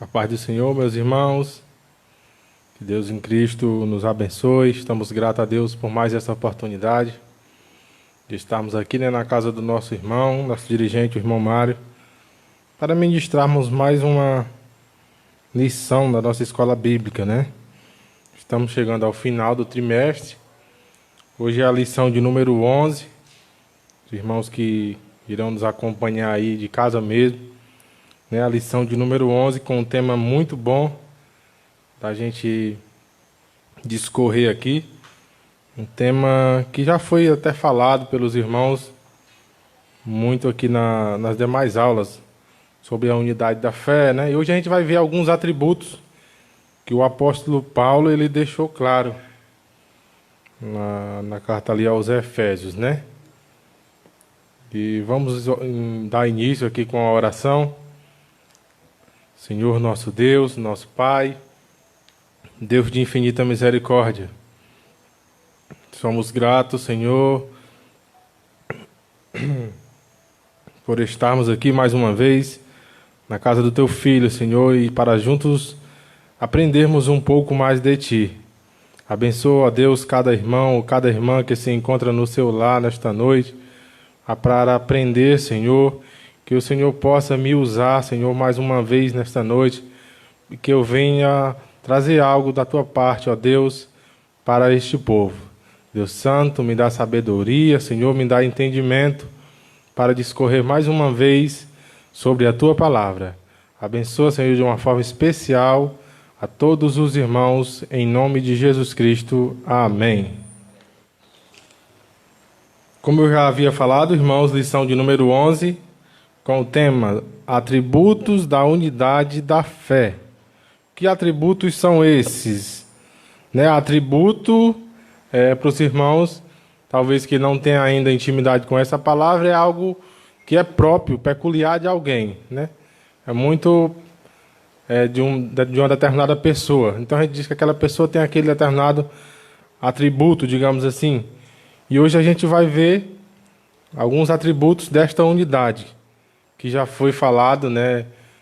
A paz do Senhor, meus irmãos, que Deus em Cristo nos abençoe. Estamos gratos a Deus por mais essa oportunidade de estarmos aqui, na casa do nosso irmão, nosso dirigente, o irmão Mário, para ministrarmos mais uma lição da nossa escola bíblica, Estamos chegando ao final do trimestre. Hoje é a lição de número 11. Os irmãos que irão nos acompanhar aí de casa mesmo, a lição de número 11, com um tema muito bom da gente discorrer aqui. Um tema que já foi até falado pelos irmãos muito aqui nas demais aulas sobre a unidade da fé, E hoje a gente vai ver alguns atributos que o apóstolo Paulo ele deixou claro na carta ali aos Efésios, E vamos dar início aqui com a oração. Senhor nosso Deus, nosso Pai, Deus de infinita misericórdia, somos gratos, Senhor, por estarmos aqui mais uma vez na casa do Teu Filho, Senhor, e para juntos aprendermos um pouco mais de Ti. Abençoa, ó Deus, cada irmão, cada irmã que se encontra no seu lar nesta noite, para aprender, Senhor, que o Senhor possa me usar, Senhor, mais uma vez nesta noite, e que eu venha trazer algo da Tua parte, ó Deus, para este povo. Deus Santo, me dá sabedoria, Senhor, me dá entendimento para discorrer mais uma vez sobre a Tua palavra. Abençoa, Senhor, de uma forma especial a todos os irmãos, em nome de Jesus Cristo. Amém. Como eu já havia falado, irmãos, lição de número 11, com o tema Atributos da Unidade da Fé. Que atributos são esses? Atributo, para os irmãos, talvez que não tenham ainda intimidade com essa palavra, é algo que é próprio, peculiar de alguém, É muito de uma determinada pessoa. Então a gente diz que aquela pessoa tem aquele determinado atributo, digamos assim. E hoje a gente vai ver alguns atributos desta unidade, que já foi falado,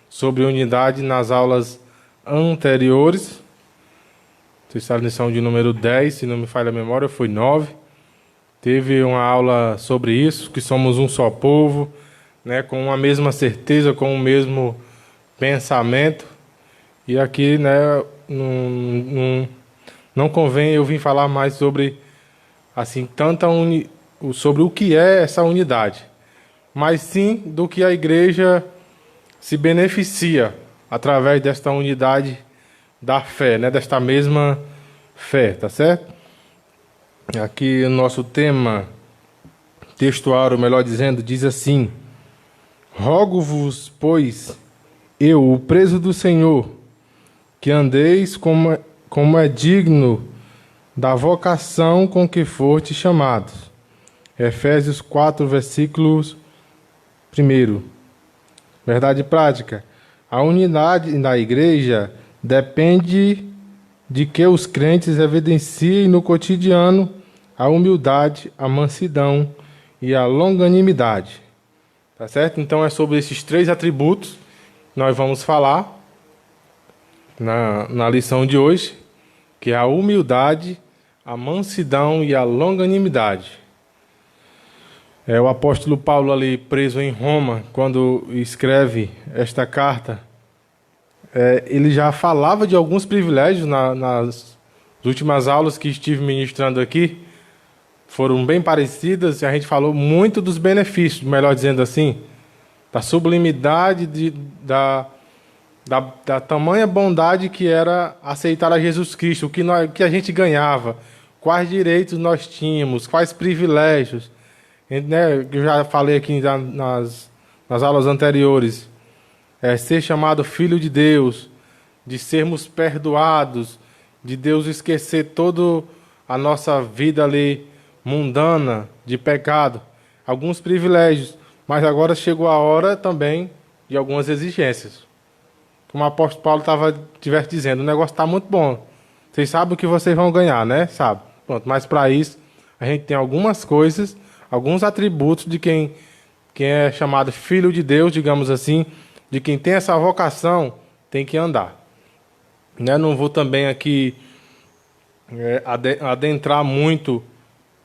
sobre unidade nas aulas anteriores. Essa lição de número 10, se não me falha a memória, foi 9. Teve uma aula sobre isso, que somos um só povo, com a mesma certeza, com o mesmo pensamento. E aqui, não convém eu vir falar mais sobre assim sobre o que é essa unidade, mas sim do que a igreja se beneficia através desta unidade da fé, desta mesma fé, tá certo? Aqui o nosso tema textual, melhor dizendo, diz assim: Rogo-vos, pois, eu, o preso do Senhor, que andeis como é digno da vocação com que foste chamados. Efésios 4, versículos 1. Verdade prática. A unidade da igreja depende de que os crentes evidenciem no cotidiano a humildade, a mansidão e a longanimidade. Tá certo? Então é sobre esses 3 atributos que nós vamos falar na lição de hoje, que é a humildade, a mansidão e a longanimidade. O apóstolo Paulo ali preso em Roma, quando escreve esta carta, ele já falava de alguns privilégios nas últimas aulas que estive ministrando aqui, foram bem parecidas, e a gente falou muito dos benefícios, melhor dizendo assim, da sublimidade, da tamanha bondade que era aceitar a Jesus Cristo, o que a gente ganhava, quais direitos nós tínhamos, quais privilégios, eu já falei aqui nas aulas anteriores, ser chamado filho de Deus, de sermos perdoados, de Deus esquecer toda a nossa vida ali mundana de pecado, alguns privilégios, mas agora chegou a hora também de algumas exigências. Como o apóstolo Paulo estivesse dizendo, o negócio está muito bom, vocês sabem o que vocês vão ganhar, Sabe? Pronto, mas para isso a gente tem algumas coisas, alguns atributos de quem é chamado filho de Deus, digamos assim, de quem tem essa vocação tem que andar. Né? Não vou também aqui adentrar muito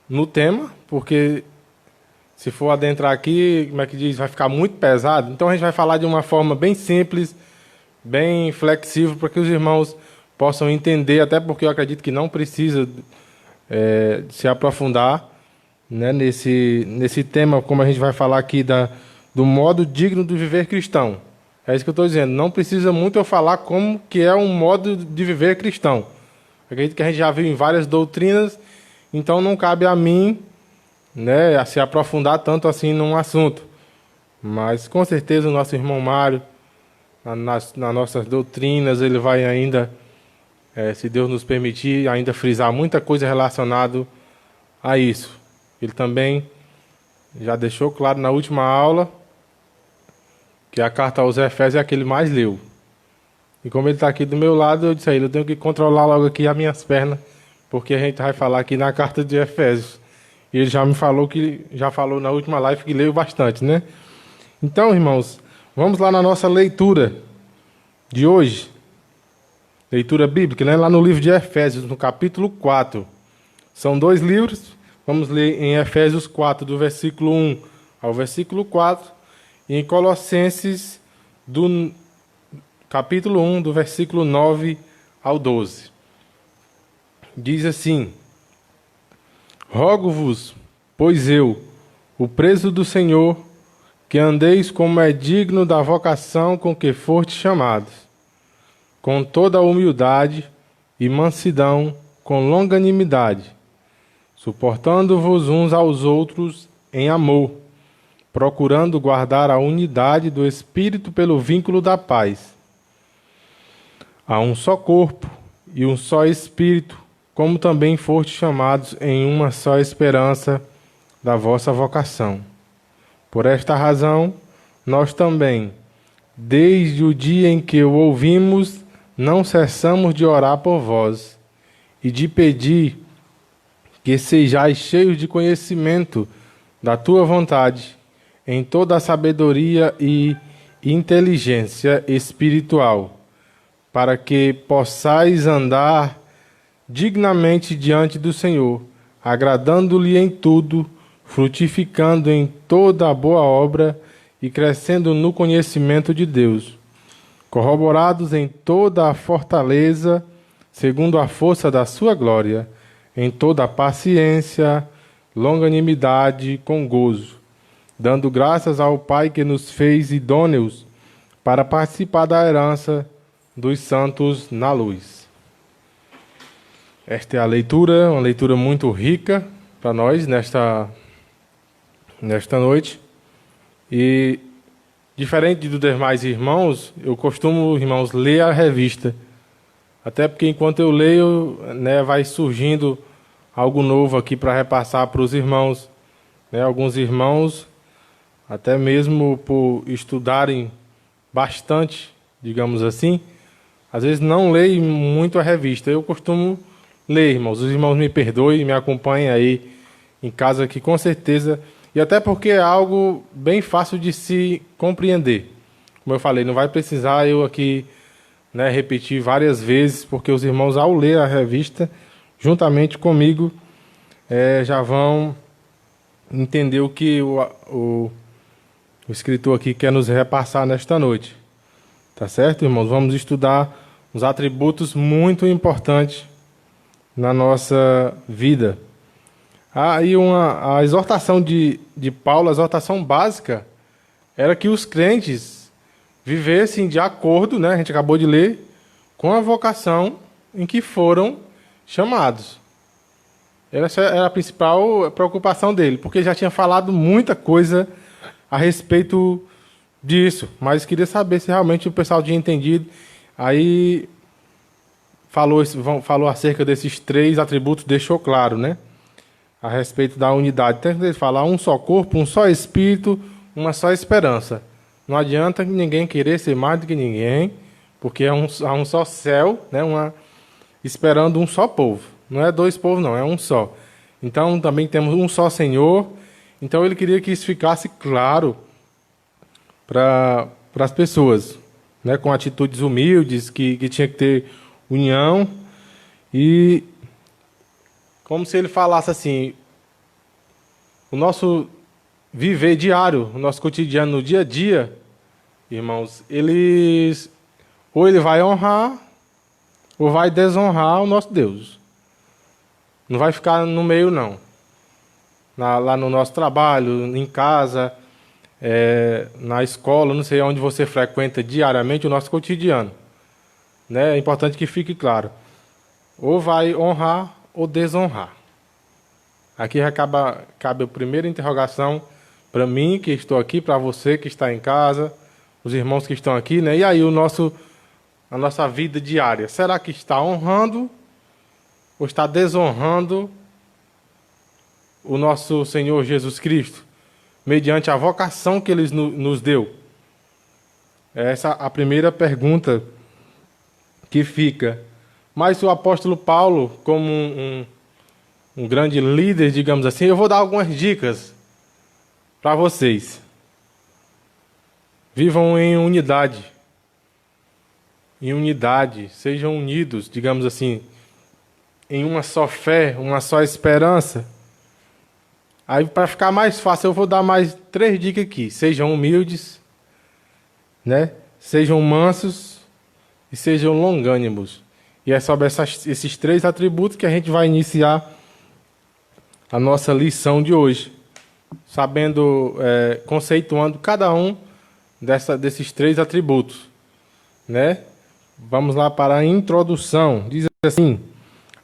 no tema, porque se for adentrar aqui, como é que diz, vai ficar muito pesado. Então a gente vai falar de uma forma bem simples, bem flexível, para que os irmãos possam entender, até porque eu acredito que não precisa se aprofundar, né, nesse tema, como a gente vai falar aqui do modo digno de viver cristão. É isso que eu estou dizendo. Não precisa muito eu falar como que é um modo de viver cristão. Acredito que a gente já viu em várias doutrinas, então não cabe a mim, né, a se aprofundar tanto assim num assunto. Mas com certeza o nosso irmão Mário, nas nossas doutrinas, ele vai ainda, se Deus nos permitir, ainda frisar muita coisa relacionada a isso. Ele também já deixou claro na última aula que a carta aos Efésios é a que ele mais leu. E como ele está aqui do meu lado, eu disse a ele, eu tenho que controlar logo aqui as minhas pernas, porque a gente vai falar aqui na carta de Efésios. E ele já me falou que já falou na última live que leu bastante, né? Então, irmãos, vamos lá na nossa leitura de hoje. Leitura bíblica, né? Lá no livro de Efésios, no capítulo 4. São 2 livros. Vamos ler em Efésios 4, do versículo 1 ao versículo 4. E em Colossenses, do capítulo 1, do versículo 9 ao 12. Diz assim: Rogo-vos, pois eu, o preso do Senhor, que andeis como é digno da vocação com que fostes chamados, com toda a humildade e mansidão, com longanimidade, suportando-vos uns aos outros em amor, procurando guardar a unidade do Espírito pelo vínculo da paz. Há um só corpo e um só Espírito, como também fostes chamados em uma só esperança da vossa vocação. Por esta razão, nós também, desde o dia em que o ouvimos, não cessamos de orar por vós e de pedir que sejais cheios de conhecimento da tua vontade, em toda a sabedoria e inteligência espiritual, para que possais andar dignamente diante do Senhor, agradando-lhe em tudo, frutificando em toda a boa obra e crescendo no conhecimento de Deus, corroborados em toda a fortaleza, segundo a força da sua glória, em toda a paciência, longanimidade, com gozo, dando graças ao Pai que nos fez idôneos para participar da herança dos santos na luz. Esta é a leitura, uma leitura muito rica para nós nesta noite. E, diferente dos demais irmãos, eu costumo, irmãos, ler a revista. Até porque enquanto eu leio, né, vai surgindo algo novo aqui para repassar para os irmãos. Né? Alguns irmãos, até mesmo por estudarem bastante, digamos assim, às vezes não leem muito a revista. Eu costumo ler, irmãos. Os irmãos me perdoem, me acompanhem aí em casa, que com certeza, e até porque é algo bem fácil de se compreender. Como eu falei, não vai precisar eu aqui, né, repetir várias vezes, porque os irmãos, ao ler a revista, juntamente comigo, já vão entender o que o escritor aqui quer nos repassar nesta noite. Tá certo, irmãos? Vamos estudar uns atributos muito importantes na nossa vida. Aí a exortação de Paulo, a exortação básica, era que os crentes vivessem de acordo, né, a gente acabou de ler, com a vocação em que foram chamados. Essa era a principal preocupação dele, porque já tinha falado muita coisa a respeito disso, mas queria saber se realmente o pessoal tinha entendido. Aí falou acerca desses 3 atributos, deixou claro, né? A respeito da unidade. Tem que falar um só corpo, um só espírito, uma só esperança. Não adianta ninguém querer ser mais do que ninguém, porque há um só céu, né? Esperando um só povo. Não é 2 povos, não, é um só. Então também temos um só Senhor. Então ele queria que isso ficasse claro para as pessoas, né, com atitudes humildes, que tinha que ter união. E como se ele falasse assim, o nosso viver diário, o nosso cotidiano, no dia a dia, irmãos, ou ele vai honrar ou vai desonrar o nosso Deus. Não vai ficar no meio, não. Lá no nosso trabalho, em casa, na escola, não sei onde você frequenta diariamente o nosso cotidiano. Né? É importante que fique claro. Ou vai honrar ou desonrar. Aqui cabe a primeira interrogação para mim, que estou aqui, para você que está em casa, os irmãos que estão aqui, né? E aí a nossa vida diária, será que está honrando ou está desonrando o nosso Senhor Jesus Cristo, mediante a vocação que Ele nos deu? Essa é a primeira pergunta que fica. Mas o apóstolo Paulo, como um grande líder, digamos assim, eu vou dar algumas dicas para vocês. Vivam em unidade. Em unidade, sejam unidos, digamos assim, em uma só fé, uma só esperança. Aí, para ficar mais fácil, eu vou dar mais 3 dicas aqui. Sejam humildes, né? Sejam mansos e sejam longânimos. E é sobre esses 3 atributos que a gente vai iniciar a nossa lição de hoje, sabendo, conceituando cada um desses 3 atributos, né? Vamos lá para a introdução. Diz assim: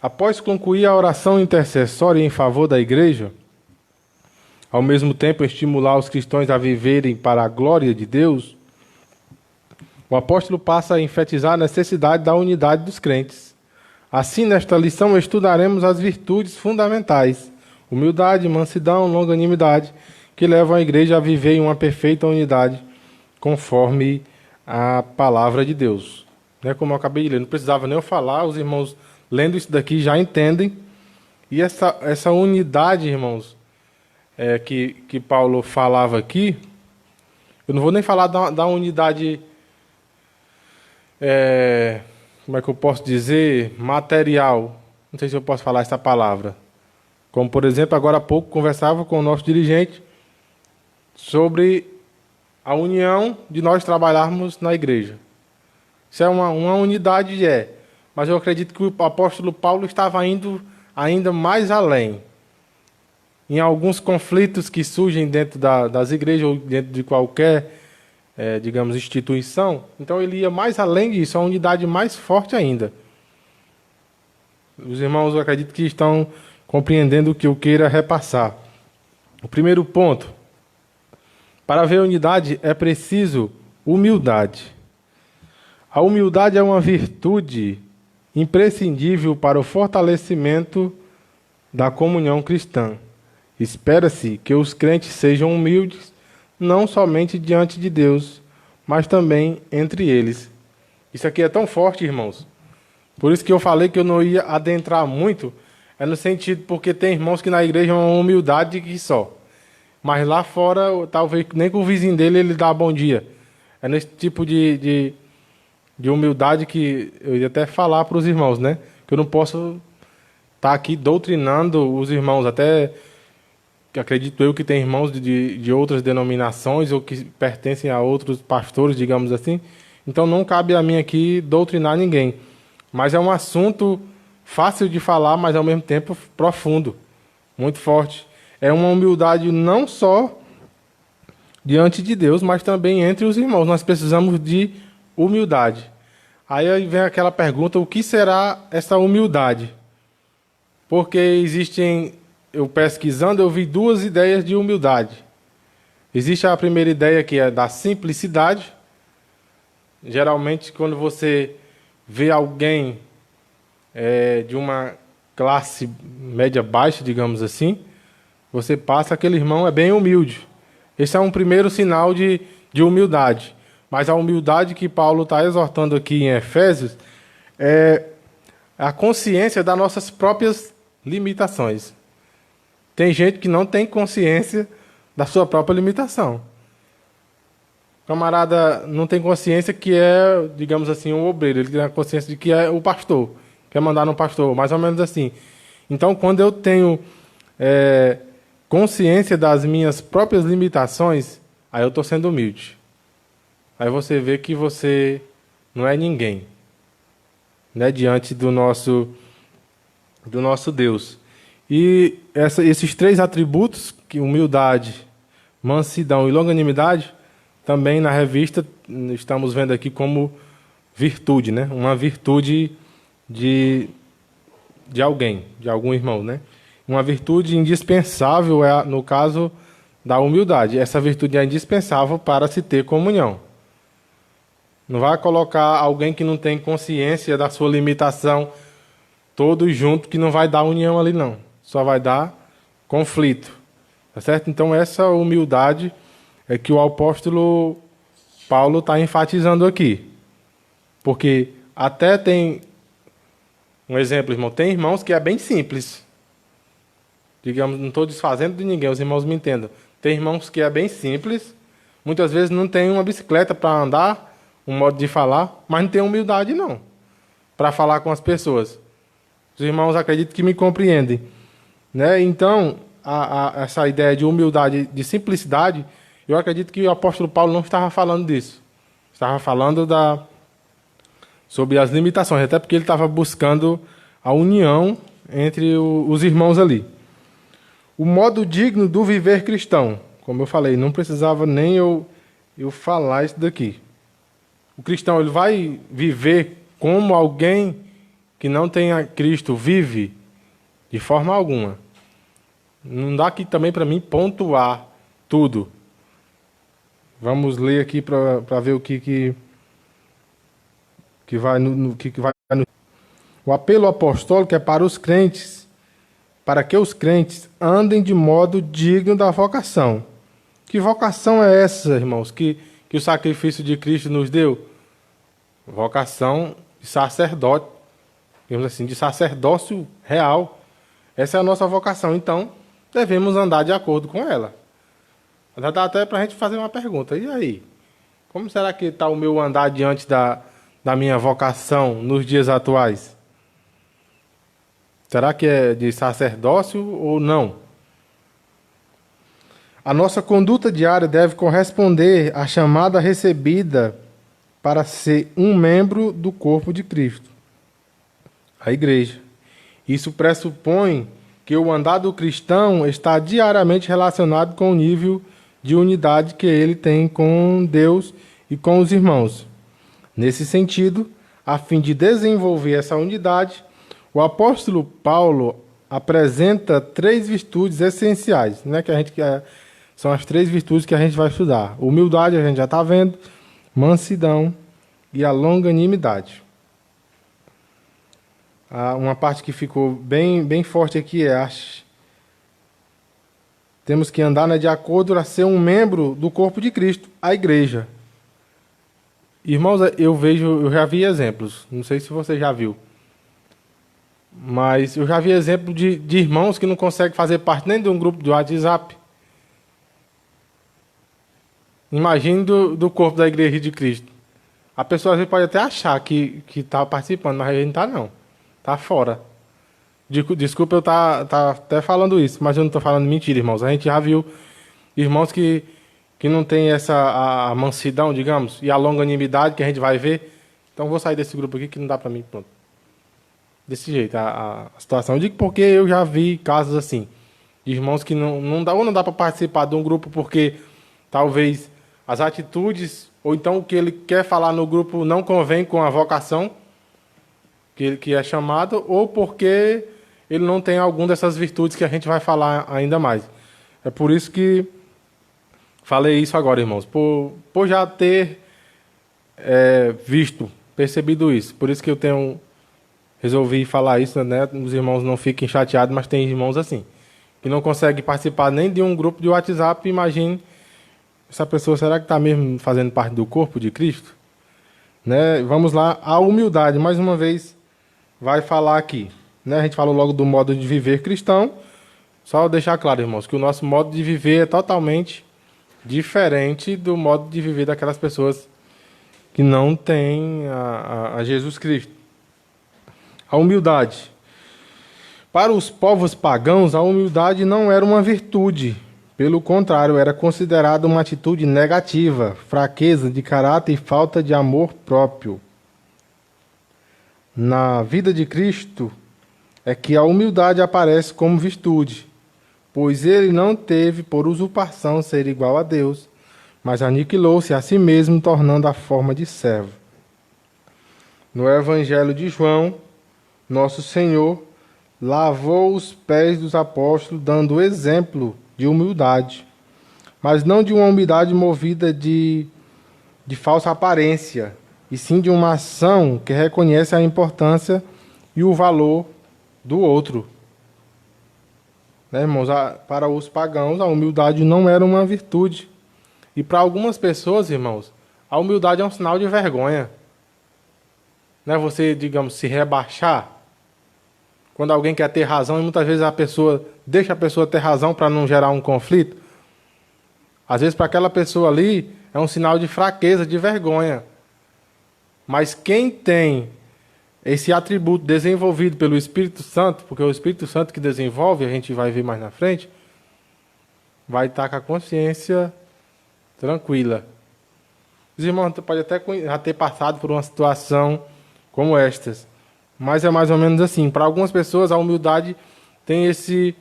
após concluir a oração intercessória em favor da igreja, ao mesmo tempo estimular os cristãos a viverem para a glória de Deus, o apóstolo passa a enfatizar a necessidade da unidade dos crentes. Assim, nesta lição, estudaremos as virtudes fundamentais: humildade, mansidão, longanimidade, que levam a igreja a viver em uma perfeita unidade, conforme a palavra de Deus. Né? Como eu acabei de ler, não precisava nem eu falar, os irmãos lendo isso daqui já entendem. E essa unidade, irmãos, que Paulo falava aqui, eu não vou nem falar da unidade, como é que eu posso dizer, material. Não sei se eu posso falar essa palavra. Como, por exemplo, agora há pouco conversava com o nosso dirigente sobre a união de nós trabalharmos na igreja. Isso é uma unidade, mas eu acredito que o apóstolo Paulo estava indo ainda mais além. Em alguns conflitos que surgem dentro das igrejas ou dentro de qualquer, digamos, instituição, então ele ia mais além disso, a unidade mais forte ainda. Os irmãos, eu acredito que estão compreendendo o que eu queira repassar. O primeiro ponto: para haver unidade é preciso humildade. A humildade é uma virtude imprescindível para o fortalecimento da comunhão cristã. Espera-se que os crentes sejam humildes, não somente diante de Deus, mas também entre eles. Isso aqui é tão forte, irmãos. Por isso que eu falei que eu não ia adentrar muito, no sentido, porque tem irmãos que na igreja é uma humildade que só. Mas lá fora, talvez nem com o vizinho dele ele dá bom dia. É nesse tipo de humildade que eu ia até falar para os irmãos, né? Que eu não posso estar aqui doutrinando os irmãos, até que acredito eu que tem irmãos de outras denominações ou que pertencem a outros pastores, digamos assim. Então não cabe a mim aqui doutrinar ninguém. Mas é um assunto fácil de falar, mas ao mesmo tempo profundo, muito forte. É uma humildade não só diante de Deus, mas também entre os irmãos. Nós precisamos de humildade. Aí vem aquela pergunta: o que será essa humildade? Porque existem, eu pesquisando, eu vi 2 ideias de humildade. Existe a primeira ideia, que é da simplicidade. Geralmente, quando você vê alguém de uma classe média baixa, digamos assim, você passa, aquele irmão é bem humilde. Esse é um primeiro sinal de humildade. Mas a humildade que Paulo está exortando aqui em Efésios é a consciência das nossas próprias limitações. Tem gente que não tem consciência da sua própria limitação. O camarada não tem consciência que é, digamos assim, um obreiro. Ele tem a consciência de que é o pastor. Quer mandar no pastor, mais ou menos assim. Então, quando eu tenho consciência das minhas próprias limitações, aí eu estou sendo humilde. Aí você vê que você não é ninguém, né, diante do nosso Deus. E esses três atributos, que humildade, mansidão e longanimidade, também na revista estamos vendo aqui como virtude, né? Uma virtude de alguém, de algum irmão, né? Uma virtude indispensável é, no caso da humildade. Essa virtude é indispensável para se ter comunhão. Não vai colocar alguém que não tem consciência da sua limitação todos juntos, que não vai dar união ali, não. Só vai dar conflito. Tá certo? Então, essa humildade é que o apóstolo Paulo está enfatizando aqui. Porque até tem um exemplo, irmão. Tem irmãos que é bem simples. Digamos, não estou desfazendo de ninguém, os irmãos me entendam. Tem irmãos que é bem simples. Muitas vezes não tem uma bicicleta para andar, um modo de falar, mas não tem humildade, não, para falar com as pessoas. Os irmãos acredito que me compreendem, né? Então, essa ideia de humildade, de simplicidade, eu acredito que o apóstolo Paulo não estava falando disso. Estava falando sobre as limitações, até porque ele estava buscando a união entre os irmãos ali. O modo digno do viver cristão, como eu falei, não precisava nem eu falar isso daqui. O cristão, ele vai viver como alguém que não tenha Cristo vive? De forma alguma. Não dá aqui também para mim pontuar tudo. Vamos ler aqui para ver o que vai no. O apelo apostólico é para os crentes, para que os crentes andem de modo digno da vocação. Que vocação é essa, irmãos, que o sacrifício de Cristo nos deu? Vocação de sacerdote, digamos assim, de sacerdócio real. Essa é a nossa vocação, então devemos andar de acordo com ela. Já dá até para a gente fazer uma pergunta. E aí? Como será que está o meu andar diante da minha vocação nos dias atuais? Será que é de sacerdócio ou não? A nossa conduta diária deve corresponder à chamada recebida para ser um membro do corpo de Cristo, a igreja. Isso pressupõe que o andar do cristão está diariamente relacionado com o nível de unidade que ele tem com Deus e com os irmãos. Nesse sentido, a fim de desenvolver essa unidade, o apóstolo Paulo apresenta 3 virtudes essenciais, né, são as 3 virtudes que a gente vai estudar. Humildade, a gente já está vendo, mansidão e a longanimidade. Uma parte que ficou bem forte aqui temos que andar de acordo a ser um membro do corpo de Cristo, a igreja. Irmãos, eu já vi exemplos, não sei se você já viu, mas eu já vi exemplo de irmãos que não conseguem fazer parte nem de um grupo de WhatsApp. Imagine do corpo da igreja de Cristo. A pessoa às vezes pode até achar que está participando, mas a gente não está, não. Está fora. Desculpa eu estar até falando isso, mas eu não estou falando mentira, irmãos. A gente já viu irmãos que não tem a mansidão, digamos, e a longanimidade que a gente vai ver. Então vou sair desse grupo aqui que não dá para mim. Pronto. Desse jeito, a situação. Eu digo porque eu já vi casos assim, de irmãos que não dá para participar de um grupo porque talvez as atitudes, ou então o que ele quer falar no grupo não convém com a vocação que é chamado, ou porque ele não tem alguma dessas virtudes que a gente vai falar ainda mais. É por isso que falei isso agora, irmãos. Por já ter percebido isso. Por isso que eu resolvi falar isso, né? Os irmãos não fiquem chateados, mas tem irmãos assim, que não conseguem participar nem de um grupo de WhatsApp. Imagine, essa pessoa, será que está mesmo fazendo parte do corpo de Cristo? Né? Vamos lá, a humildade, mais uma vez, vai falar aqui. Né? A gente falou logo do modo de viver cristão. Só deixar claro, irmãos, que o nosso modo de viver é totalmente diferente do modo de viver daquelas pessoas que não têm a Jesus Cristo. A humildade. Para os povos pagãos, a humildade não era uma virtude. Pelo contrário, era considerada uma atitude negativa, fraqueza de caráter e falta de amor próprio. Na vida de Cristo é que a humildade aparece como virtude, pois ele não teve por usurpação ser igual a Deus, mas aniquilou-se a si mesmo, tornando a forma de servo. No Evangelho de João, nosso Senhor lavou os pés dos apóstolos, dando exemplo de humildade, mas não de uma humildade movida de falsa aparência, e sim de uma ação que reconhece a importância e o valor do outro. Né, irmãos? Para os pagãos, a humildade não era uma virtude. E para algumas pessoas, irmãos, a humildade é um sinal de vergonha. Não é você, digamos, se rebaixar. Quando alguém quer ter razão, e muitas vezes a pessoa deixa a pessoa ter razão para não gerar um conflito. Às vezes, para aquela pessoa ali, é um sinal de fraqueza, de vergonha. Mas quem tem esse atributo desenvolvido pelo Espírito Santo, porque é o Espírito Santo que desenvolve, a gente vai ver mais na frente, vai estar com a consciência tranquila. Os irmãos podem até já ter passado por uma situação como estas, mas é mais ou menos assim. Para algumas pessoas, a humildade tem esse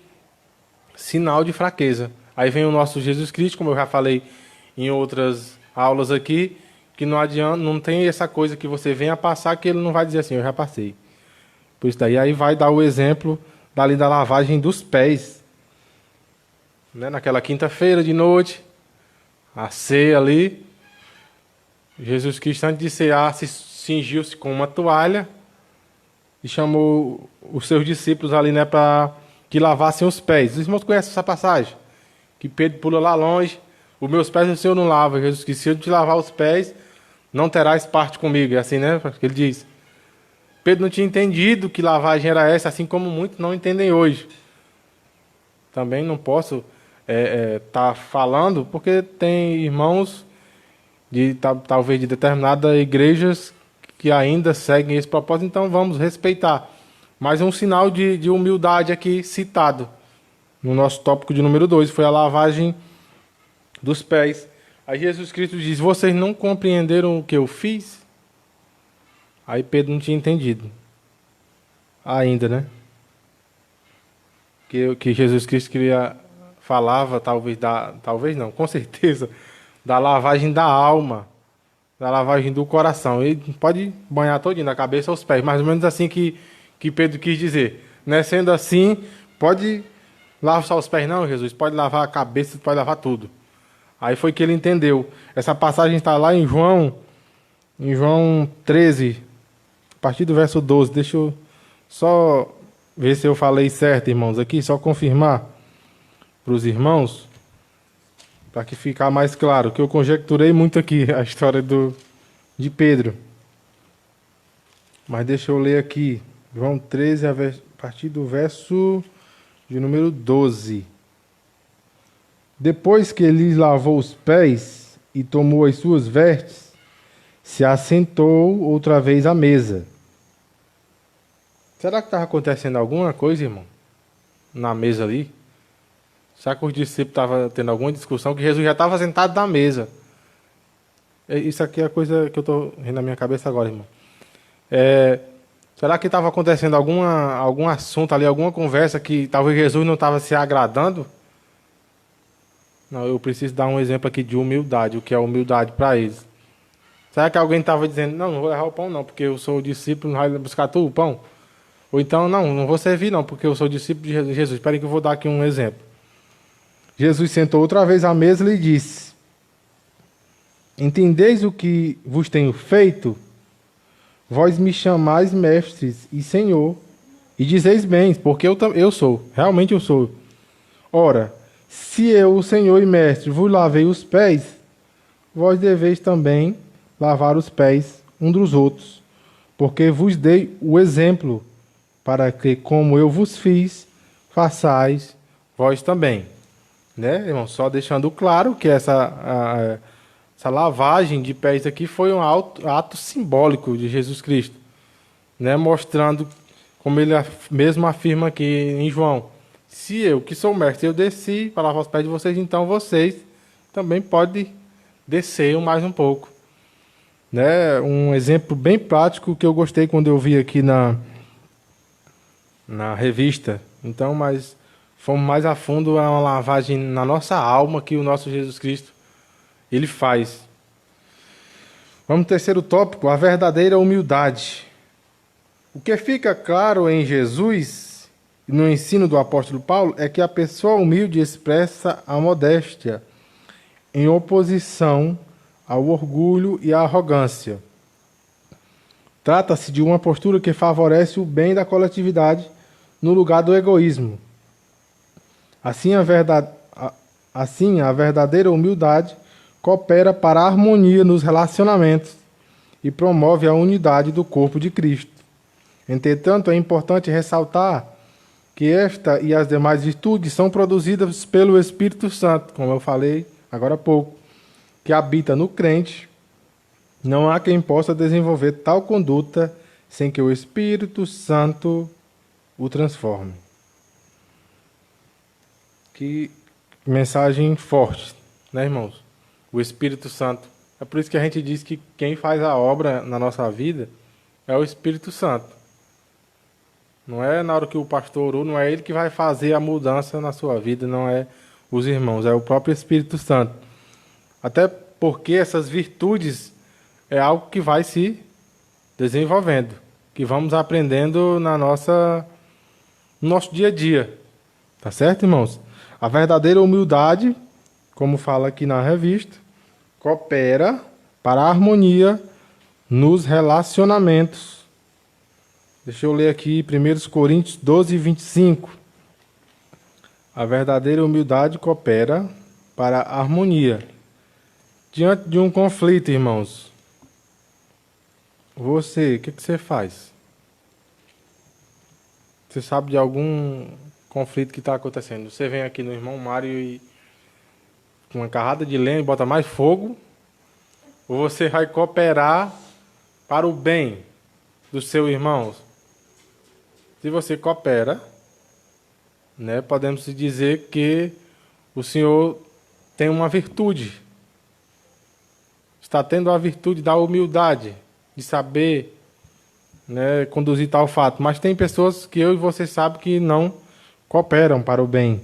sinal de fraqueza. Aí vem o nosso Jesus Cristo, como eu já falei em outras aulas aqui, que não adianta, não tem essa coisa que você venha passar que ele não vai dizer assim, eu já passei. Por isso daí, aí vai dar o exemplo dali da lavagem dos pés. Né? Naquela quinta-feira de noite, a ceia ali, Jesus Cristo, antes de cear, se cingiu-se com uma toalha e chamou os seus discípulos ali, né, para que lavassem os pés. Os irmãos conhecem essa passagem? Que Pedro pula lá longe, os meus pés o Senhor não lava. Jesus disse, se eu te lavar os pés, não terás parte comigo. É assim, né? Ele diz. Pedro não tinha entendido que lavagem era essa, assim como muitos não entendem hoje. Também não posso estar falando, porque tem irmãos talvez de determinadas igrejas que ainda seguem esse propósito, então vamos respeitar. Mas um sinal de humildade aqui citado no nosso tópico de número 2, foi a lavagem dos pés. Aí Jesus Cristo diz, vocês não compreenderam o que eu fiz? Aí Pedro não tinha entendido. Ainda, né? Que Jesus Cristo falava, talvez não, com certeza, da lavagem da alma, da lavagem do coração. Ele pode banhar todinho, da cabeça aos pés, mais ou menos assim que Pedro quis dizer. Né? Sendo assim, pode lavar só os pés não, Jesus, pode lavar a cabeça, pode lavar tudo. Aí foi que ele entendeu. Essa passagem está lá em João 13, a partir do verso 12. Deixa eu só ver se eu falei certo, irmãos, aqui, só confirmar para os irmãos, para que ficar mais claro, que eu conjecturei muito aqui a história de Pedro. Mas deixa eu ler aqui, João 13, a partir do verso de número 12. Depois que ele lavou os pés e tomou as suas vestes, se assentou outra vez à mesa. Será que estava acontecendo alguma coisa, irmão? Na mesa ali? Será que os discípulos estavam tendo alguma discussão? Que Jesus já estava sentado na mesa. Isso aqui é a coisa que eu estou vendo na minha cabeça agora, irmão. Será que estava acontecendo algum assunto ali, alguma conversa que talvez Jesus não estava se agradando? Não, eu preciso dar um exemplo aqui de humildade, o que é humildade para eles. Será que alguém estava dizendo, não vou levar o pão não, porque eu sou discípulo, não vai buscar tu o pão? Ou então, não vou servir não, porque eu sou discípulo de Jesus. Espera aí que eu vou dar aqui um exemplo. Jesus sentou outra vez à mesa e lhe disse, entendeis o que vos tenho feito? Vós me chamais mestres e senhor, e dizeis bem, porque eu sou, realmente eu sou. Ora, se eu, o Senhor e Mestre, vos lavei os pés, vós deveis também lavar os pés um dos outros, porque vos dei o exemplo, para que, como eu vos fiz, façais vós também. né, irmão? Só deixando claro que essa lavagem de pés aqui foi um ato simbólico de Jesus Cristo, né? Mostrando, como ele mesmo afirma aqui em João, se eu, que sou mestre, eu desci para lavar os pés de vocês, então vocês também podem descer mais um pouco. Né? Um exemplo bem prático que eu gostei quando eu vi aqui na revista. Então, mas fomos mais a fundo, é uma lavagem na nossa alma que o nosso Jesus Cristo ele faz. Vamos ao terceiro tópico, a verdadeira humildade. O que fica claro em Jesus e no ensino do apóstolo Paulo é que a pessoa humilde expressa a modéstia em oposição ao orgulho e à arrogância. Trata-se de uma postura que favorece o bem da coletividade no lugar do egoísmo. Assim, a verdadeira humildade coopera para a harmonia nos relacionamentos e promove a unidade do corpo de Cristo. Entretanto, é importante ressaltar que esta e as demais virtudes são produzidas pelo Espírito Santo, como eu falei agora há pouco, que habita no crente. Não há quem possa desenvolver tal conduta sem que o Espírito Santo o transforme. Que mensagem forte, né, irmãos? O Espírito Santo. É por isso que a gente diz que quem faz a obra na nossa vida é o Espírito Santo. Não é na hora que o pastor orou, não é ele que vai fazer a mudança na sua vida, não é os irmãos, é o próprio Espírito Santo. Até porque essas virtudes é algo que vai se desenvolvendo, que vamos aprendendo no nosso dia a dia. Tá certo, irmãos? A verdadeira humildade, como fala aqui na revista, coopera para a harmonia nos relacionamentos. Deixa eu ler aqui 1 Coríntios 12, 25. A verdadeira humildade coopera para a harmonia. Diante de um conflito, irmãos, o que você faz? Você sabe de algum conflito que está acontecendo? Você vem aqui no irmão Mário e com uma carrada de lenha e bota mais fogo? Ou você vai cooperar para o bem dos seus irmãos? Se você coopera, né, podemos dizer que o Senhor tem uma virtude. Está tendo a virtude da humildade, de saber, né, conduzir tal fato. Mas tem pessoas que eu e você sabem que não cooperam para o bem.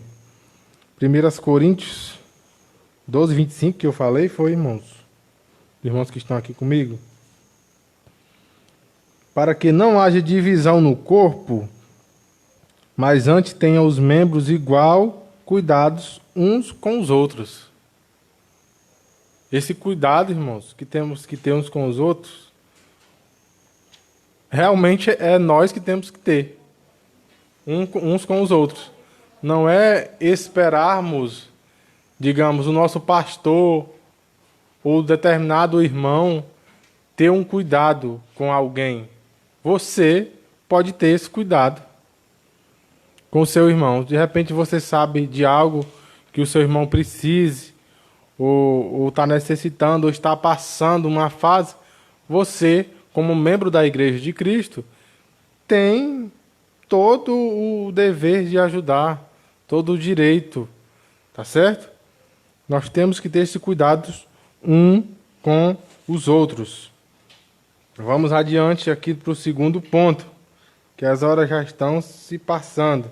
1 Coríntios 12, 25, que eu falei, foi, irmãos. Irmãos que estão aqui comigo. Para que não haja divisão no corpo, mas antes tenham os membros igual cuidados uns com os outros. Esse cuidado, irmãos, que temos que ter uns com os outros, realmente é nós que temos que ter, uns com os outros. Não é esperarmos, digamos, o nosso pastor ou determinado irmão ter um cuidado com alguém. Você pode ter esse cuidado com o seu irmão. De repente você sabe de algo que o seu irmão precise, ou está necessitando, ou está passando uma fase. Você, como membro da Igreja de Cristo, tem todo o dever de ajudar, todo o direito, tá certo? Nós temos que ter esse cuidado um com os outros. Vamos adiante aqui para o segundo ponto, que as horas já estão se passando.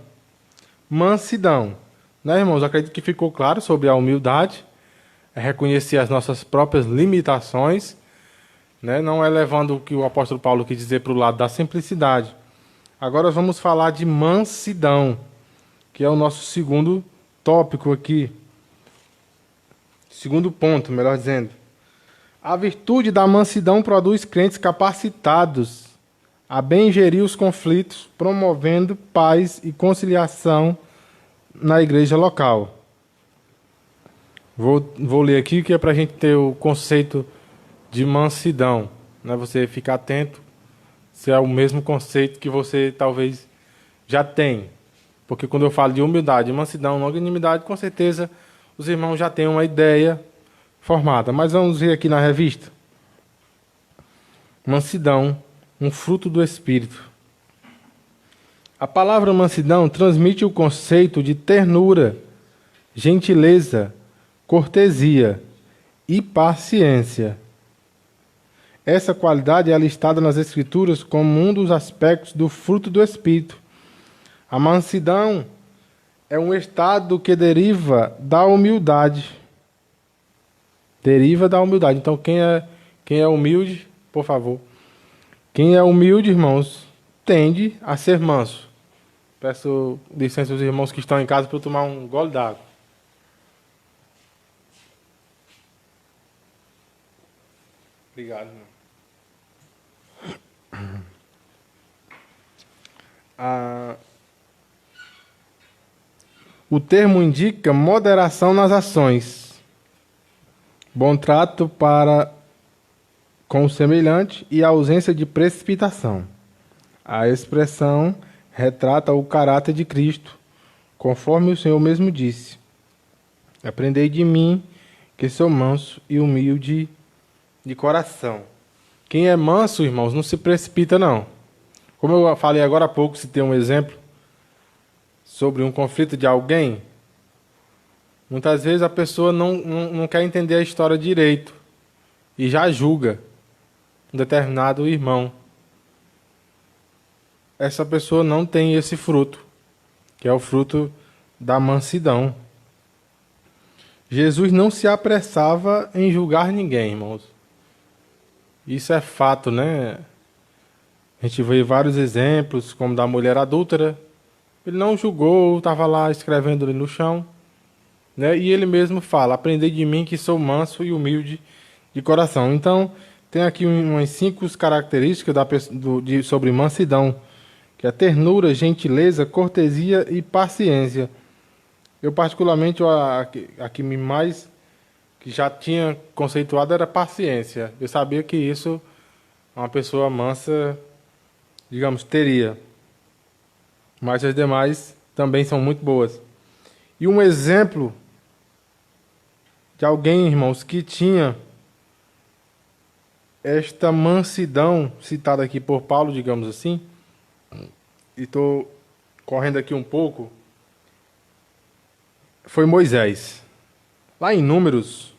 Mansidão. Né, irmãos? Acredito que ficou claro sobre a humildade, é reconhecer as nossas próprias limitações, né? Não é levando o que o apóstolo Paulo quis dizer para o lado da simplicidade. Agora vamos falar de mansidão, que é o nosso segundo tópico aqui. Segundo ponto, melhor dizendo. A virtude da mansidão produz crentes capacitados a bem gerir os conflitos, promovendo paz e conciliação na igreja local. Vou ler aqui que é para a gente ter o conceito de mansidão, né? Você ficar atento se é o mesmo conceito que você talvez já tem. Porque quando eu falo de humildade, mansidão, longanimidade, com certeza os irmãos já têm uma ideia formada. Mas vamos ver aqui na revista. Mansidão, um fruto do Espírito. A palavra mansidão transmite o conceito de ternura, gentileza, cortesia e paciência. Essa qualidade é listada nas Escrituras como um dos aspectos do fruto do Espírito. A mansidão é um estado que deriva da humildade. Deriva da humildade. Então, quem é humilde, por favor. Quem é humilde, irmãos, tende a ser manso. Peço licença aos irmãos que estão em casa para eu tomar um gole d'água. Obrigado, irmão. O termo indica moderação nas ações, bom trato para com o semelhante e ausência de precipitação. A expressão retrata o caráter de Cristo, conforme o Senhor mesmo disse: aprendei de mim, que sou manso e humilde de coração. Quem é manso, irmãos, não se precipita, não. Como eu falei agora há pouco, se tem um exemplo sobre um conflito de alguém, muitas vezes a pessoa não quer entender a história direito e já julga um determinado irmão. Essa pessoa não tem esse fruto, que é o fruto da mansidão. Jesus não se apressava em julgar ninguém, irmãos. Isso é fato, né? A gente vê vários exemplos, como da mulher adúltera. Ele não julgou, estava lá escrevendo ali no chão, né? E ele mesmo fala: aprendei de mim que sou manso e humilde de coração. Então, tem aqui umas 5 características sobre mansidão, que é ternura, gentileza, cortesia e paciência. Eu, particularmente, a que que já tinha conceituado era paciência. Eu sabia que isso uma pessoa mansa, digamos, teria. Mas as demais também são muito boas. E um exemplo de alguém, irmãos, que tinha esta mansidão citada aqui por Paulo, digamos assim, e estou correndo aqui um pouco, foi Moisés. Lá em Números,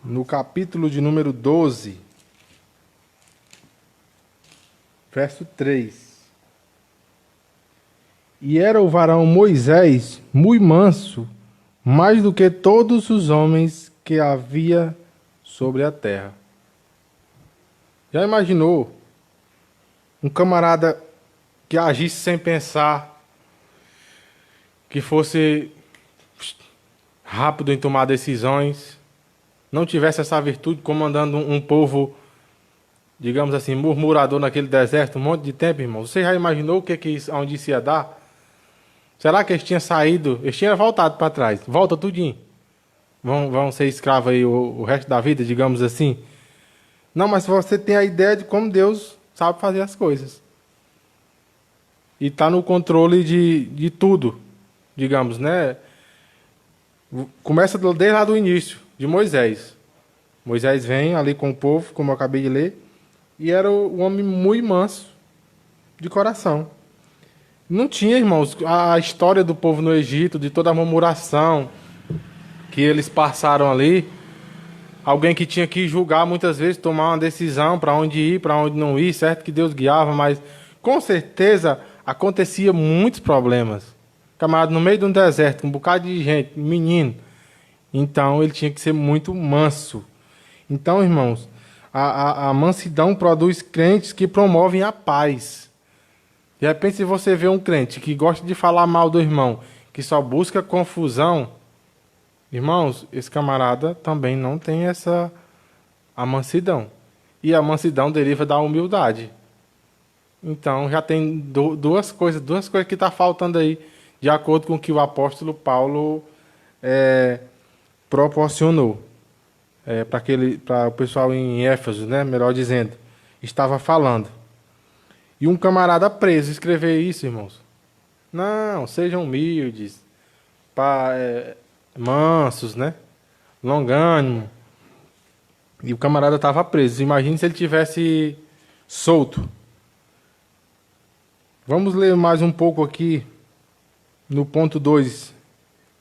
no capítulo de número 12, verso 3. E era o varão Moisés muito manso, mais do que todos os homens que havia sobre a terra. Já imaginou um camarada que agisse sem pensar, que fosse rápido em tomar decisões, não tivesse essa virtude, comandando um povo, digamos assim, murmurador naquele deserto um monte de tempo, irmão? Você já imaginou onde isso ia dar? Será que eles tinham saído, eles tinham voltado para trás? Volta tudinho. Vão ser escravos aí o resto da vida, digamos assim? Não, mas você tem a ideia de como Deus sabe fazer as coisas. E está no controle de tudo, digamos, né? Começa desde lá do início, de Moisés. Moisés vem ali com o povo, como eu acabei de ler, e era um homem muito manso de coração. Não tinha, irmãos, a história do povo no Egito, de toda a murmuração que eles passaram ali. Alguém que tinha que julgar muitas vezes, tomar uma decisão para onde ir, para onde não ir, certo que Deus guiava, mas com certeza acontecia muitos problemas. Camarada no meio de um deserto, com um bocado de gente, menino. Então ele tinha que ser muito manso. Então, irmãos, a mansidão produz crentes que promovem a paz. De repente, se você vê um crente que gosta de falar mal do irmão, que só busca confusão, irmãos, esse camarada também não tem a mansidão. E a mansidão deriva da humildade. Então, já tem duas coisas que estão faltando aí, de acordo com o que o apóstolo Paulo proporcionou para o pessoal em Éfeso, né? Melhor dizendo, estava falando. E um camarada preso escrever isso, irmãos. Não, sejam humildes, mansos, né? Longânimo. E o camarada estava preso. Imagine se ele tivesse solto. Vamos ler mais um pouco aqui no ponto 2.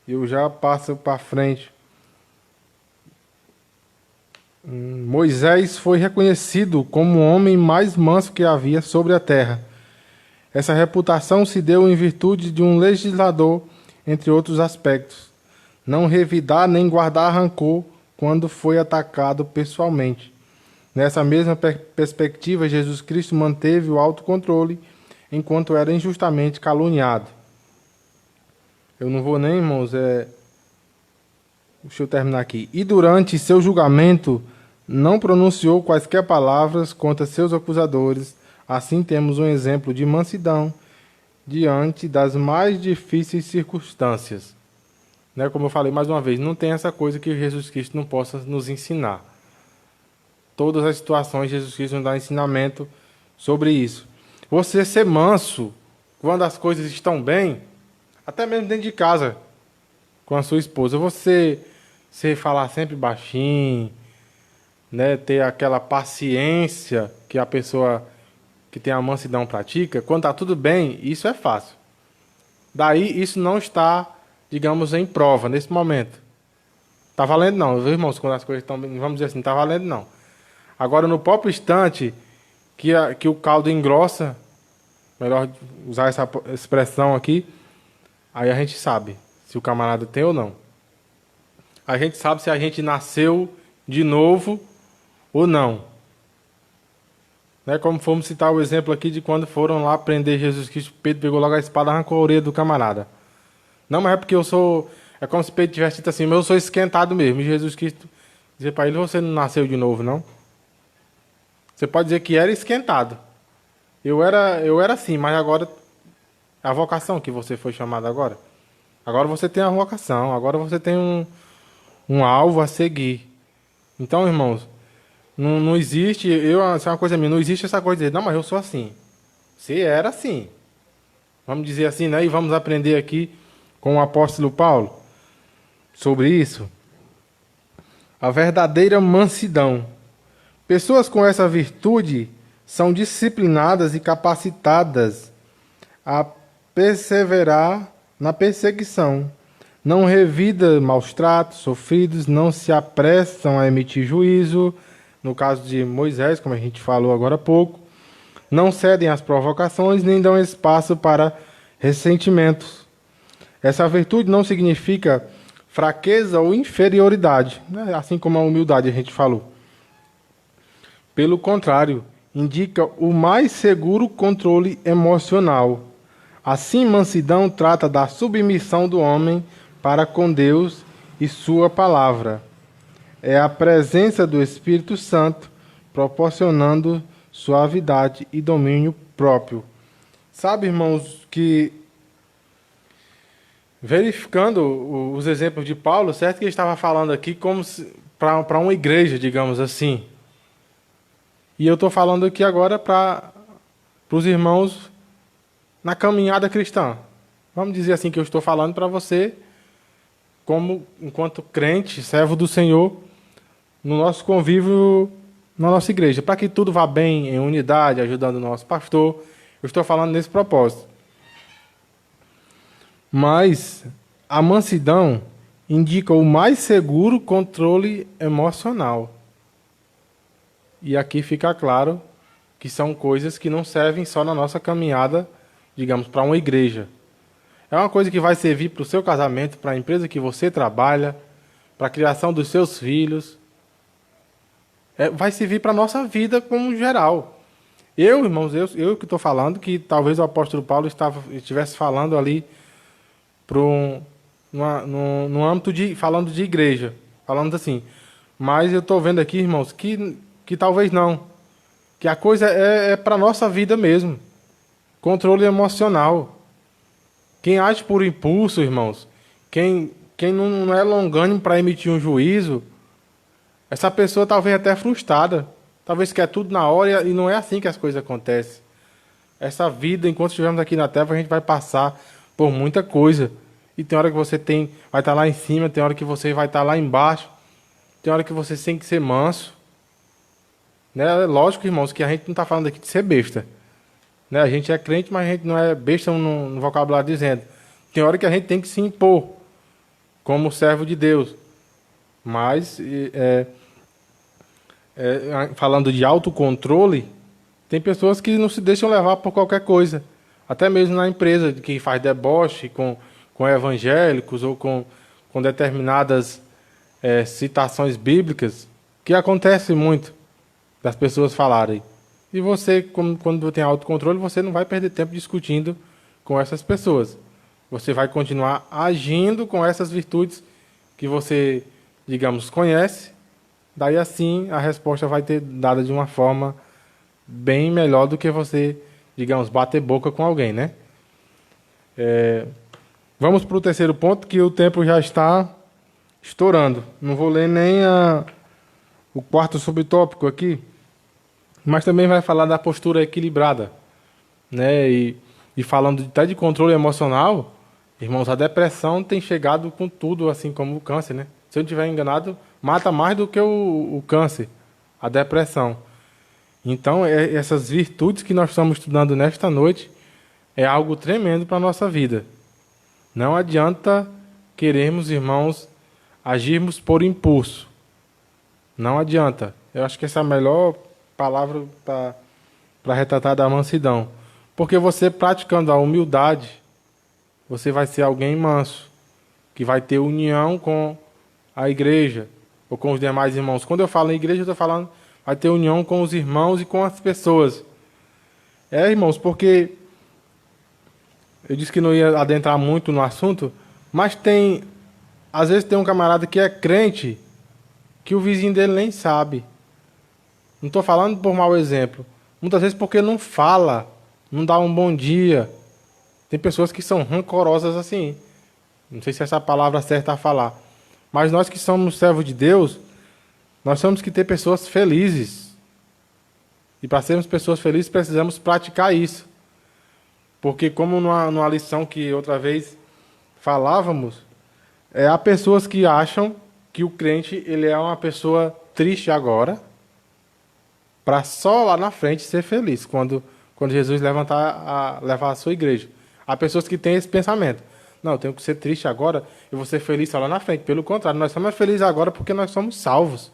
Eu já passo para frente. Moisés foi reconhecido como o homem mais manso que havia sobre a terra. Essa reputação se deu em virtude de um legislador, entre outros aspectos. Não revidar nem guardar rancor quando foi atacado pessoalmente. Nessa mesma perspectiva, Jesus Cristo manteve o autocontrole enquanto era injustamente caluniado. Eu não vou nem, irmãos, deixa eu terminar aqui. E durante seu julgamento, não pronunciou quaisquer palavras contra seus acusadores. Assim temos um exemplo de mansidão diante das mais difíceis circunstâncias. Né? Como eu falei mais uma vez, não tem essa coisa que Jesus Cristo não possa nos ensinar. Todas as situações, Jesus Cristo nos dá ensinamento sobre isso. Você ser manso quando as coisas estão bem, até mesmo dentro de casa, com a sua esposa. Você falar sempre baixinho, né? Ter aquela paciência que a pessoa que tem a mansidão pratica. Quando está tudo bem, isso é fácil. Daí, isso não está, digamos, em prova nesse momento. Está valendo não, viu, irmãos? Quando as coisas estão bem, vamos dizer assim, não está valendo não. Agora, no próprio instante que o caldo engrossa, melhor usar essa expressão aqui, aí a gente sabe se o camarada tem ou não. A gente sabe se a gente nasceu de novo ou não. Né? Como fomos citar o exemplo aqui de quando foram lá prender Jesus Cristo, Pedro pegou logo a espada e arrancou a orelha do camarada. Não, mas é porque eu sou... É como se Pedro tivesse dito assim, mas eu sou esquentado mesmo. E Jesus Cristo dizia para ele, você não nasceu de novo, não? Você pode dizer que era esquentado. Eu era assim, mas agora... A vocação que você foi chamado agora. Agora você tem a vocação, agora você tem um alvo a seguir. Então, irmãos, não existe, isso é uma coisa minha, não existe essa coisa de dizer, não, mas eu sou assim. Você era assim. Vamos dizer assim, né? E vamos aprender aqui com o apóstolo Paulo sobre isso. A verdadeira mansidão. Pessoas com essa virtude são disciplinadas e capacitadas a perseverar na perseguição. Não revida maus tratos sofridos, não se apressam a emitir juízo, no caso de Moisés, como a gente falou agora há pouco, não cedem às provocações, nem dão espaço para ressentimentos. Essa virtude não significa fraqueza ou inferioridade, né? Assim como a humildade a gente falou. Pelo contrário, indica o mais seguro controle emocional. Assim, mansidão trata da submissão do homem para com Deus e sua palavra. É a presença do Espírito Santo proporcionando suavidade e domínio próprio. Sabe, irmãos, que verificando os exemplos de Paulo, certo que ele estava falando aqui como para uma igreja, digamos assim. E eu estou falando aqui agora para os irmãos na caminhada cristã. Vamos dizer assim que eu estou falando para você, como enquanto crente, servo do Senhor, no nosso convívio na nossa igreja, para que tudo vá bem, em unidade, ajudando o nosso pastor. Eu estou falando nesse propósito. Mas a mansidão indica o mais seguro controle emocional. E aqui fica claro que são coisas que não servem só na nossa caminhada, digamos, para uma igreja. É uma coisa que vai servir para o seu casamento, para a empresa que você trabalha, para a criação dos seus filhos. Vai servir para a nossa vida como geral. Irmãos, eu que estou falando, que talvez o apóstolo Paulo estivesse falando ali no âmbito falando de igreja, falando assim. Mas eu estou vendo aqui, irmãos, que talvez não. Que a coisa é para a nossa vida mesmo. Controle emocional. Quem age por impulso, irmãos, quem não é longânimo para emitir um juízo, essa pessoa talvez até frustrada. Talvez quer tudo na hora e não é assim que as coisas acontecem. Essa vida, enquanto estivermos aqui na Terra, a gente vai passar por muita coisa. E tem hora que você vai estar lá em cima, tem hora que você vai estar lá embaixo, tem hora que você tem que ser manso. Né? É lógico, irmãos, que a gente não está falando aqui de ser besta. Né? A gente é crente, mas a gente não é besta no vocabulário dizendo. Tem hora que a gente tem que se impor como servo de Deus. Mas, falando de autocontrole, tem pessoas que não se deixam levar por qualquer coisa. Até mesmo na empresa, que faz deboche com evangélicos ou com determinadas citações bíblicas, que acontece muito das pessoas falarem. E você, quando tem autocontrole, você não vai perder tempo discutindo com essas pessoas. Você vai continuar agindo com essas virtudes que você, digamos, conhece. Daí assim a resposta vai ter dada de uma forma bem melhor do que você, digamos, bater boca com alguém, né? Vamos para o terceiro ponto, que o tempo já está estourando. Não vou ler nem o quarto subtópico aqui, mas também vai falar da postura equilibrada, né? E falando até de controle emocional, irmãos, a depressão tem chegado com tudo, assim como o câncer, né? Se eu não estiver enganado, mata mais do que o câncer, a depressão. Então, essas virtudes que nós estamos estudando nesta noite é algo tremendo para a nossa vida. Não adianta querermos, irmãos, agirmos por impulso. Não adianta. Eu acho que essa é a melhor palavra para retratar da mansidão. Porque você praticando a humildade, você vai ser alguém manso, que vai ter união com a igreja, ou com os demais irmãos. Quando eu falo em igreja, eu estou falando, vai ter união com os irmãos e com as pessoas. Irmãos, porque eu disse que não ia adentrar muito no assunto, mas às vezes tem um camarada que é crente, que o vizinho dele nem sabe. Não estou falando por mau exemplo. Muitas vezes porque não fala, não dá um bom dia. Tem pessoas que são rancorosas assim. Não sei se essa palavra é certa a falar. Mas nós que somos servos de Deus, nós temos que ter pessoas felizes. E para sermos pessoas felizes, precisamos praticar isso. Porque como numa lição que outra vez falávamos, há pessoas que acham que o crente ele é uma pessoa triste agora, para só lá na frente ser feliz, quando Jesus levar a sua igreja. Há pessoas que têm esse pensamento. Não, eu tenho que ser triste agora e vou ser feliz só lá na frente. Pelo contrário, nós somos felizes agora porque nós somos salvos.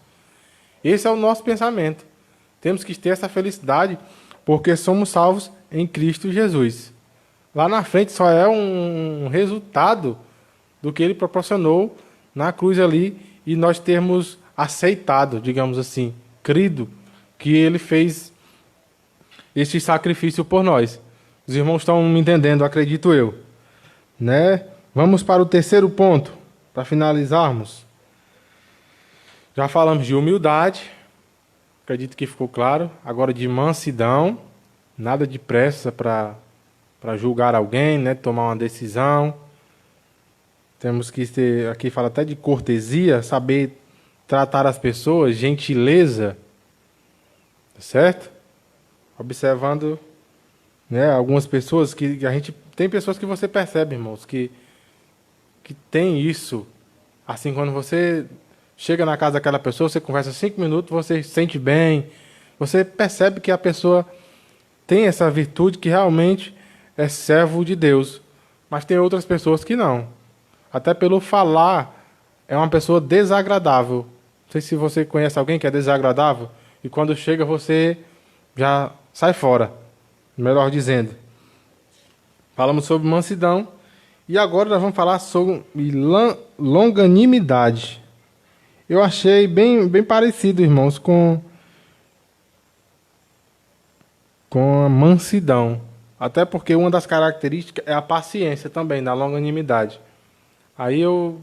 Esse é o nosso pensamento. Temos que ter essa felicidade porque somos salvos em Cristo Jesus. Lá na frente só é um resultado do que ele proporcionou na cruz ali e nós termos aceitado, digamos assim, crido, que ele fez este sacrifício por nós. Os irmãos estão me entendendo, acredito eu. Né? Vamos para o terceiro ponto, para finalizarmos. Já falamos de humildade, acredito que ficou claro. Agora de mansidão, nada de pressa para julgar alguém, né? Tomar uma decisão. Temos que ter, aqui fala até de cortesia, saber tratar as pessoas, gentileza, certo? Observando, né, algumas pessoas que a gente tem pessoas que você percebe, irmãos, que tem isso. Assim, quando você chega na casa daquela pessoa, você conversa 5 minutos, você se sente bem, você percebe que a pessoa tem essa virtude que realmente é servo de Deus. Mas tem outras pessoas que não. Até pelo falar, é uma pessoa desagradável. Não sei se você conhece alguém que é desagradável, e quando chega você já sai fora, melhor dizendo. Falamos sobre mansidão, e agora nós vamos falar sobre longanimidade. Eu achei bem parecido, irmãos, com a mansidão. Até porque uma das características é a paciência também, da longanimidade. Aí eu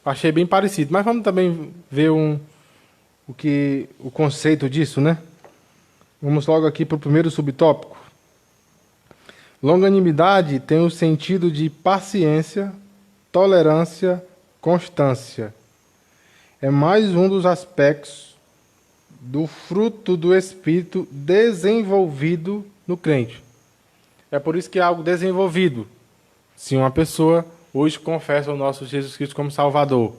achei bem parecido. Mas vamos também ver o conceito disso, né? Vamos logo aqui para o primeiro subtópico. Longanimidade tem o sentido de paciência, tolerância, constância. É mais um dos aspectos do fruto do Espírito desenvolvido no crente. É por isso que é algo desenvolvido. Se uma pessoa hoje confessa o nosso Jesus Cristo como Salvador,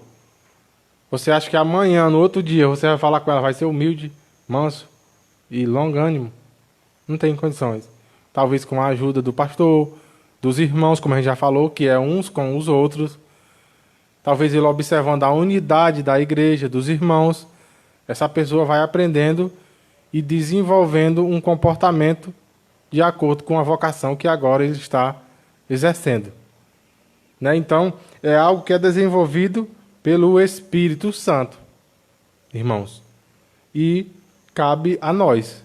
você acha que amanhã, no outro dia, você vai falar com ela, vai ser humilde, manso e longânimo? Não tem condições. Talvez com a ajuda do pastor, dos irmãos, como a gente já falou, que é uns com os outros. Talvez ele observando a unidade da igreja, dos irmãos, essa pessoa vai aprendendo e desenvolvendo um comportamento de acordo com a vocação que agora ele está exercendo. Né? Então, é algo que é desenvolvido pelo Espírito Santo, irmãos. E cabe a nós.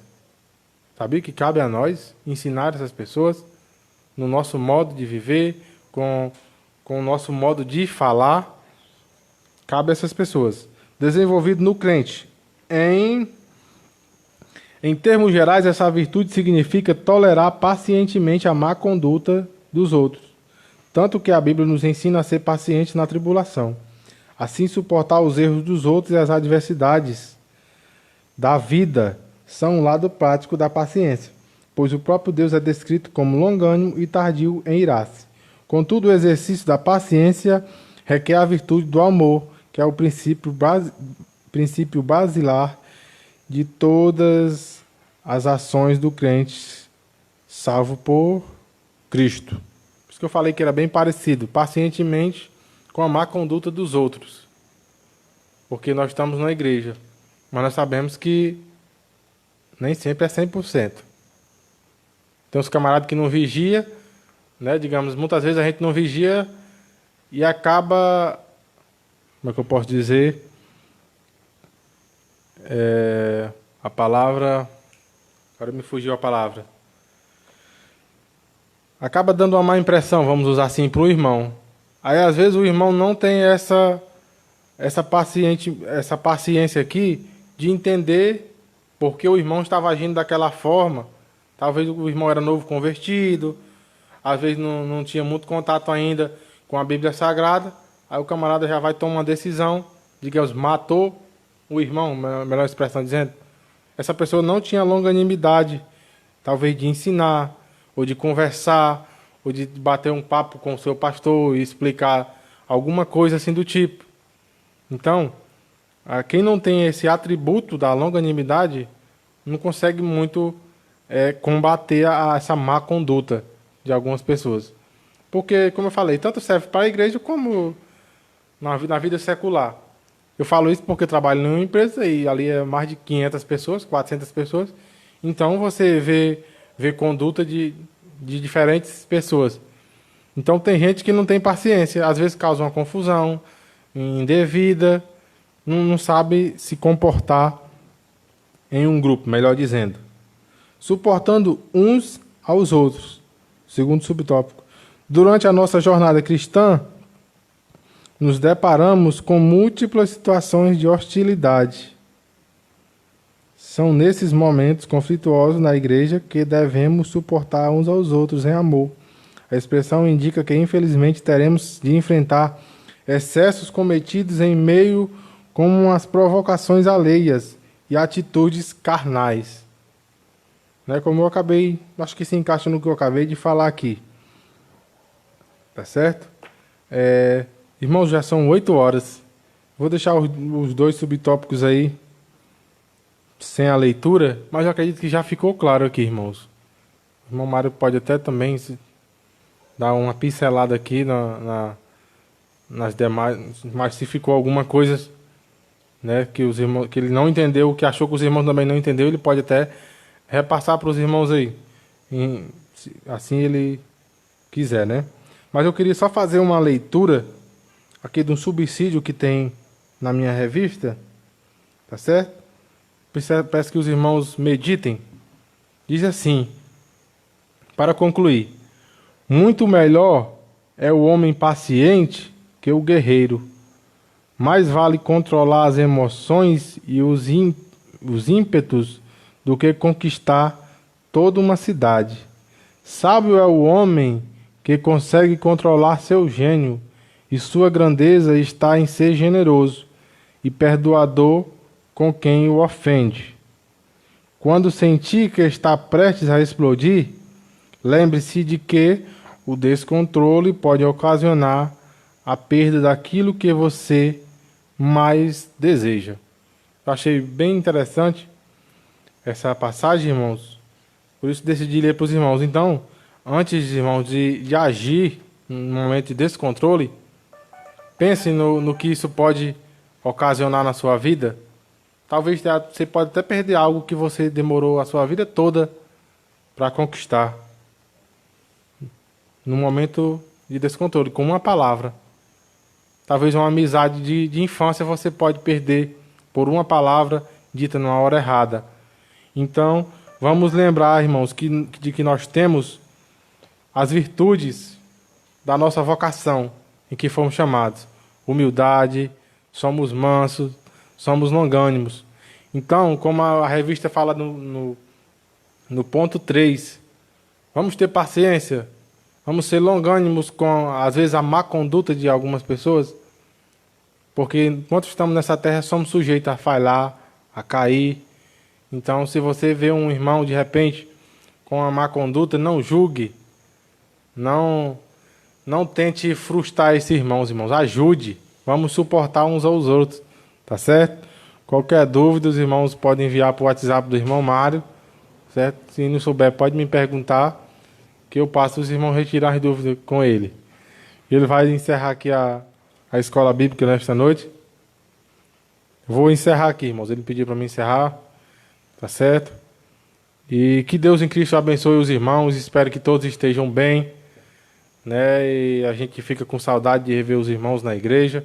Sabia que cabe a nós ensinar essas pessoas no nosso modo de viver, com o nosso modo de falar? Cabe a essas pessoas. Desenvolvido no crente. Em termos gerais, essa virtude significa tolerar pacientemente a má conduta dos outros. Tanto que a Bíblia nos ensina a ser paciente na tribulação. Assim, suportar os erros dos outros e as adversidades da vida são um lado prático da paciência, pois o próprio Deus é descrito como longânimo e tardio em irar-se. Contudo, o exercício da paciência requer a virtude do amor, que é o princípio basilar de todas as ações do crente, salvo por Cristo. Por isso que eu falei que era bem parecido, pacientemente com a má conduta dos outros. Porque nós estamos na igreja, mas nós sabemos que nem sempre é 100%. Tem uns camaradas que não vigia, né? Digamos, muitas vezes a gente não vigia e acaba, como é que eu posso dizer? A palavra, agora me fugiu a palavra. Acaba dando uma má impressão, vamos usar assim, para o irmão. Aí às vezes o irmão não tem essa paciência aqui de entender porque o irmão estava agindo daquela forma. Talvez o irmão era novo convertido, às vezes não tinha muito contato ainda com a Bíblia Sagrada. Aí o camarada já vai tomar uma decisão, digamos, matou o irmão, melhor expressão dizendo. Essa pessoa não tinha longanimidade, talvez de ensinar, ou de conversar, ou de bater um papo com o seu pastor e explicar alguma coisa assim do tipo. Então, quem não tem esse atributo da longanimidade não consegue muito combater essa má conduta de algumas pessoas. Porque, como eu falei, tanto serve para a igreja como na vida secular. Eu falo isso porque eu trabalho numa empresa e ali é mais de 500 pessoas, 400 pessoas. Então, você vê conduta de diferentes pessoas. Então, tem gente que não tem paciência. Às vezes causa uma confusão indevida, não sabe se comportar em um grupo, melhor dizendo. Suportando uns aos outros. Segundo subtópico. Durante a nossa jornada cristã, nos deparamos com múltiplas situações de hostilidade. São nesses momentos conflituosos na igreja que devemos suportar uns aos outros em amor. A expressão indica que, infelizmente, teremos de enfrentar excessos cometidos em meio com as provocações alheias e atitudes carnais. Né? Como eu acabei, acho que se encaixa no que eu acabei de falar aqui. Tá certo? Irmãos, já são 8 horas. Vou deixar os 2 subtópicos aí sem a leitura, mas eu acredito que já ficou claro aqui, irmãos. O irmão Mário pode até também dar uma pincelada aqui nas demais, mas se ficou alguma coisa, né, que ele não entendeu, que achou que os irmãos também não entenderam, ele pode até repassar para os irmãos aí, assim ele quiser, né? Mas eu queria só fazer uma leitura aqui de um subsídio que tem na minha revista, tá certo? Peço que os irmãos meditem. Diz assim, para concluir: muito melhor é o homem paciente que o guerreiro. Mais vale controlar as emoções e os ímpetos do que conquistar toda uma cidade. Sábio é o homem que consegue controlar seu gênio, e sua grandeza está em ser generoso e perdoador com quem o ofende. Quando sentir que está prestes a explodir, lembre-se de que o descontrole pode ocasionar a perda daquilo que você mais deseja. Eu achei bem interessante essa passagem, irmãos. Por isso decidi ler para os irmãos. Então, antes, irmãos, de agir num momento de descontrole, pense no que isso pode ocasionar na sua vida. Talvez você pode até perder algo que você demorou a sua vida toda para conquistar. No momento de descontrole, com uma palavra. Talvez uma amizade de infância você pode perder por uma palavra dita numa hora errada. Então, vamos lembrar, irmãos, de que nós temos as virtudes da nossa vocação, em que fomos chamados. Humildade, somos mansos, somos longânimos. Então, como a revista fala no ponto 3, vamos ter paciência, vamos ser longânimos com, às vezes, a má conduta de algumas pessoas, porque enquanto estamos nessa terra somos sujeitos a falhar, a cair. Então, se você vê um irmão, de repente, com a má conduta, não julgue, não tente frustrar esses irmãos, ajude, vamos suportar uns aos outros, tá certo? Qualquer dúvida, os irmãos podem enviar para o WhatsApp do irmão Mário, certo? Se não souber, pode me perguntar, que eu passo os irmãos retirar as dúvidas com ele. Ele vai encerrar aqui a escola bíblica nesta noite. Vou encerrar aqui, irmãos. Ele pediu para mim encerrar, tá certo? E que Deus em Cristo abençoe os irmãos. Espero que todos estejam bem, né? E a gente fica com saudade de rever os irmãos na igreja,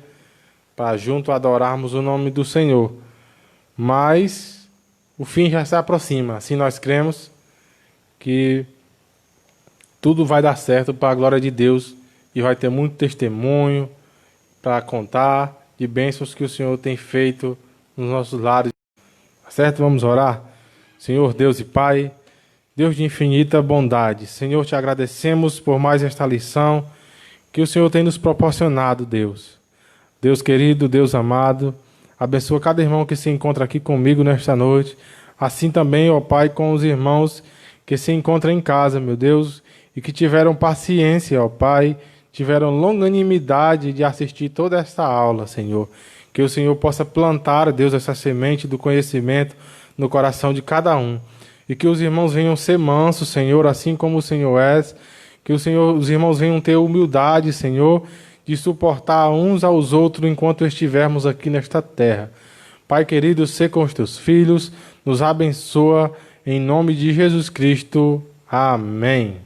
para junto adorarmos o nome do Senhor. Mas o fim já se aproxima. Assim nós cremos que tudo vai dar certo para a glória de Deus e vai ter muito testemunho para contar de bênçãos que o Senhor tem feito nos nossos lares. Certo? Vamos orar? Senhor Deus e Pai, Deus de infinita bondade, Senhor, te agradecemos por mais esta lição que o Senhor tem nos proporcionado, Deus. Deus querido, Deus amado, abençoa cada irmão que se encontra aqui comigo nesta noite. Assim também, ó Pai, com os irmãos que se encontram em casa, meu Deus, e que tiveram paciência, ó Pai, tiveram longanimidade de assistir toda esta aula, Senhor. Que o Senhor possa plantar, Deus, essa semente do conhecimento no coração de cada um. E que os irmãos venham ser mansos, Senhor, assim como o Senhor és. Que os irmãos venham ter humildade, Senhor, de suportar uns aos outros enquanto estivermos aqui nesta terra. Pai querido, sê com os teus filhos, nos abençoa, em nome de Jesus Cristo. Amém.